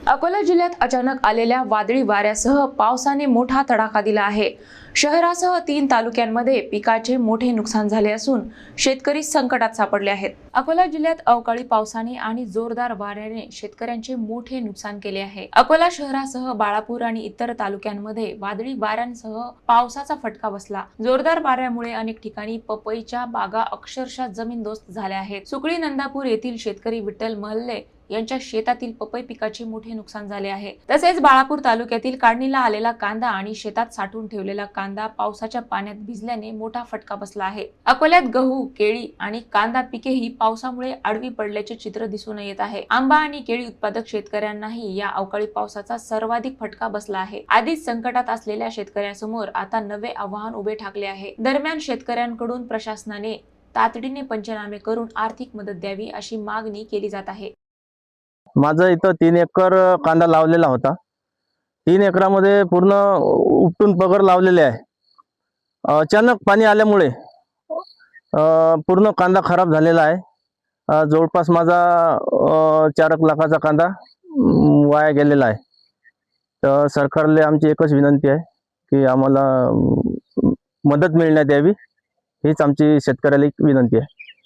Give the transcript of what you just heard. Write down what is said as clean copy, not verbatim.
अकोला जिल्ह्यात अचानक आलेल्या वादळी वाऱ्यासह पावसाने मोठा तडाखा दिला आहे। शहरासह 3 तालुक्यांमध्ये पिकाचे मोठे नुकसान झाले असून शेतकरी संकटात सापडले आहेत। अकोला जिल्ह्यात अवकाळी पावसाने आणि जोरदार वाऱ्याने शेतकऱ्यांचे मोठे नुकसान केले आहे। अकोला शहरासह बाळापूर आणि इतर तालुक्यांमध्ये वादळी वाऱ्यांसह पावसाचा फटका बसला। जोरदार वाऱ्यामुळे अनेक ठिकाणी पपईच्या बागा अक्षरशः जमीनदोस्त झाल्या आहेत। सुकळी नंदापूर येथील शेतकरी विठ्ठल महल्ले यांच्या शेतातील पपई पिकाचे मोठे नुकसान झाले आहे। तसेच बाळापूर तालुक्यातील काढणीला आलेला कांदा आणि शेतात साठवून ठेवलेला कांदा पावसाच्या पाण्यात भिजल्याने मोठा फटका बसला आहे। अकोल्यात गहू, केळी आणि कांदा पिकेही पावसामुळे आडवी पडल्याचे चित्र दिसून येत आहे। आंबा आणि केळी उत्पादक शेतकऱ्यांनाही या अवकाळी पावसाचा सर्वाधिक फटका बसला आहे। आधीच संकटात असलेल्या शेतकऱ्यांसमोर आता नवे आव्हान उभे ठाकले आहे। दरम्यान शेतकऱ्यांकडून प्रशासनाने तातडीने पंचनामे करून आर्थिक मदत द्यावी अशी मागणी केली जात आहे। माझा इथं 3 एकर कांदा लावलेला होता। 3 एकरामध्ये पूर्ण उपटून पगर लावलेले आहे। अचानक पाणी आल्यामुळे पूर्ण कांदा खराब झालेला आहे। जवळपास माझा 4 लाखाचा कांदा वाया गेलेला आहे। तर सरकारला आमची एकच विनंती आहे की आम्हाला मदत मिळण्यात यावी, हीच आमची शेतकऱ्याला एक विनंती आहे।